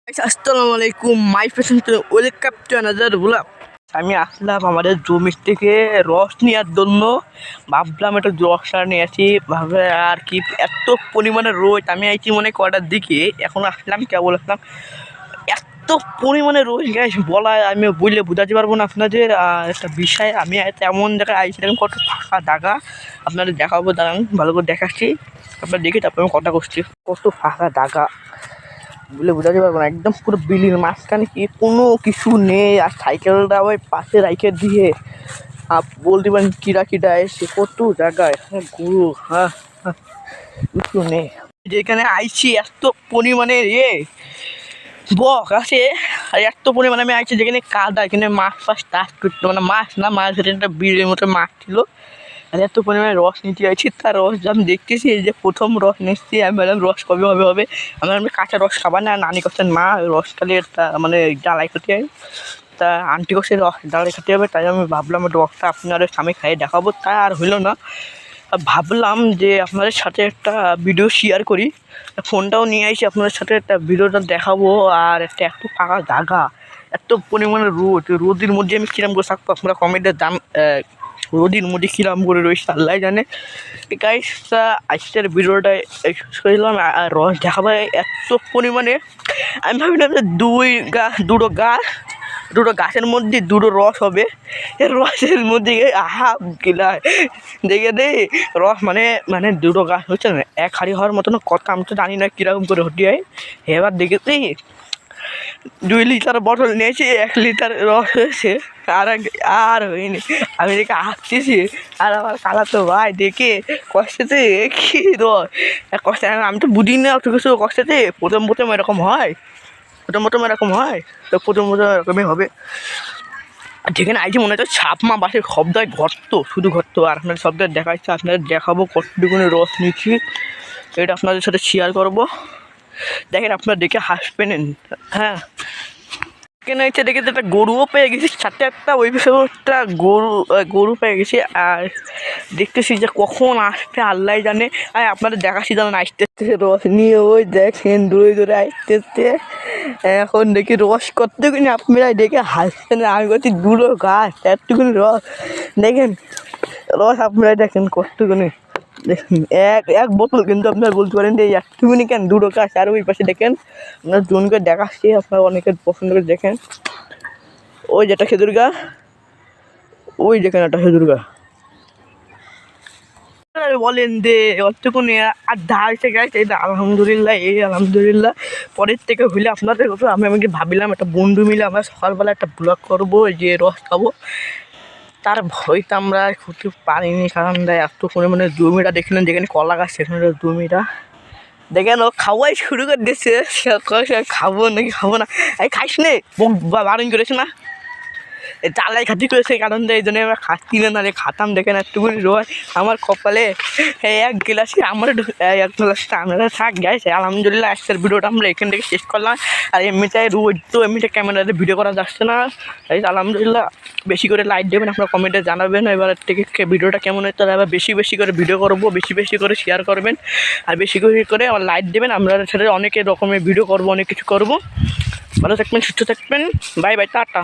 আসসালামু আলাইকুম মাই patient welcome to another blog. আমি আসলাম আমাদের জমি থেকে রস নেওয়ার জন্য। ভাবলাম একটু রসটা নিয়ে আসি ভাবে আর কি এত পরিমাণে রোদ। আমি আইছি মনে কটার দিকে, এখন আসলাম কেবল আসলাম। এত পরিমাণে রোদ গ্যাস বলা আমি বললে বোঝাতে পারবো না আপনাদের। একটা বিষয় আমি এমন জায়গায় আইছিলাম, কত ফাঁকা জায়গা আপনাদের দেখাবো, দাঁড়ান ভালো করে দেখাচ্ছি আপনারা দেখি, তারপরে আমি কথা করছি। কত ফাঁকা জায়গা বলে বোঝাতে পারবো না, একদম পুরো বিলির মাঝখানে কি কোনো কিছু নেই। আর সাইকেলটা ওই পাশে রাইখে দিয়ে বলতে পারেন কিরা এসে কত জায়গায় গরু কিছু নেই। যেখানে আইছি এত পরিমাণে বক আছে, আর এত পরিমাণে আমি আইছি যেখানে কাদা, এখানে মাছ টাচ করতো, মানে মাছ না, মাছ ধরে একটা বিলের মতো মাছ ছিল। আর এত পরিমাণে রস নিতে চাইছি, তার রস আমি দেখতেছি এই যে প্রথম রস নিচ্ছি। আমি বললাম রস কবে হবে আমি কাঁচা রস খাবার না, নানি করছেন মা রস খালি মানে ডালাই খেতে হয়, তা আন্টি করছে রস ডালাই খেতে হবে। তাই আমি ভাবলাম রসটা আপনাদের সামনে খাইয়ে দেখাবো, তা আর হইলো না। ভাবলাম যে আপনাদের সাথে একটা ভিডিও শেয়ার করি, ফোনটাও নিয়ে আসি আপনাদের সাথে একটা ভিডিওটা দেখাবো। আর একটা এত ফাঁকা জায়গা, এত পরিমাণে রোদের মধ্যে আমি কিরম করে থাকবো আপনারা কমেন্টে জান। রোদির মধ্যে কিরম করে রয়েছে আল্লাহ জানে। গাইস আজকের ভিডিওটা করলাম আর রস দেখাবো এত পরিমাণে। আমি ভাবিলাম যে দুটো গাছের মধ্যে দুটো রস হবে, এর রসের মধ্যে গিলা দেখে দে রস মানে মানে দুটো গাছ হচ্ছে না, এক হাড়ি হওয়ার মতন কথা। আমি তো জানি না কীরকম করে হটি হয়। এবার দেখেছি 2 লিটার বটল নিয়েছি, 1 লিটার রস হয়েছে, আর হয়নি। আমি দেখে আসতেছি, আর আমার কালা তো ভাই দেখে কষ্টেতে কি রস কষ্টে, আমি তো বুঝি না অত কিছু কষ্টেতে। প্রথম এরকম হয়, এরকম হয়, তো প্রথম এরকমই হবে। যেখানে আইছি মনে হচ্ছে ছাপমা বাসের শব্দয় ঘরতো, শুধু ঘরতো। আর আপনাদের শব্দ দেখাচ্ছে, আপনাদের দেখাবো কতটুকুনি রস নিচ্ছি, এটা আপনাদের সাথে শেয়ার করবো। দেখেন আপনারা দেখে হাসবেন। হ্যাঁ, কেন হচ্ছে দেখে একটা গরুও পেয়ে গেছি, 4টা ওই একটা গরু পেয়ে গেছি। আর দেখতেছি যে কখন আসতে আল্লাহ জানে। আর আপনাদের দেখাচ্ছি যেমন আসতে রস নিয়ে, ওই দেখেন দূরে আসতে। এখন দেখি রস কতটুকুনি আপনারা দেখে হাসছেন, আমি বলছি দুটো গাছ এতটুকুনি রস। দেখেন রস আপনারা দেখেন কতটুকুনি, দেখুন এক বোতল, কিন্তু আপনারা বলতে পারেন যে একটুকুনি কেন দুটো গাছ। আর ওই পাশে দেখেন আপনার জোন করে দেখাচ্ছি, আপনারা অনেকের পছন্দ করে দেখেন। ওই যেটা খেজুর গাছ, ওই দেখেন একটা খেজুর গাছ। বলেন যে অতটুকুনি আর ঢালছে গাছ, এই আলহামদুলিল্লাহ পরের থেকে হইলে আপনাদের কথা। আমি ভাবিলাম একটা বন্ধু মিলে আমরা সকালবেলা একটা ব্লগ করবো, যে রস খাবো। তার ভয়টা আমরা করতে পারিনি, কারণ এত পরিমাণে জমিটা দেখলেন, যেখানে কলা গাছ সেখানে জমিটা দেখেন ও খাওয়াই শুরু করে দিচ্ছে। খাবো নাকি খাবো না, এই খাইস নে বারণ করেছে না, চালাই খাতি করেছে, কারণ এই জন্য আমরা খাচ্ছি না, খাতাম। দেখেন একটুকুনি রোজ আমার কপালে এক গ্লাসে আমার এক গ্লাসটা আমরা থাক গেছে। আলহামদুলিল্লাহ আজকের ভিডিওটা আমরা এখান থেকে শেষ করলাম। আর এমনিতে রোজ তো এমনিতে ক্যামেরাতে ভিডিও করা যাচ্ছে না, তাই আলহামদুলিল্লাহ বেশি করে লাইক দেবেন, আপনার কমেন্টে জানাবেন এবার থেকে ভিডিওটা কেমন হয়। তাহলে আবার বেশি করে ভিডিও করবো, বেশি করে শেয়ার করবেন, আর বেশি করে আমার লাইক দেবেন। আমরা সাথে অনেক রকমের ভিডিও করবো, অনেক কিছু করবো। ভালো থাকবেন, সুস্থ থাকবেন, বাই বাই, টাটা।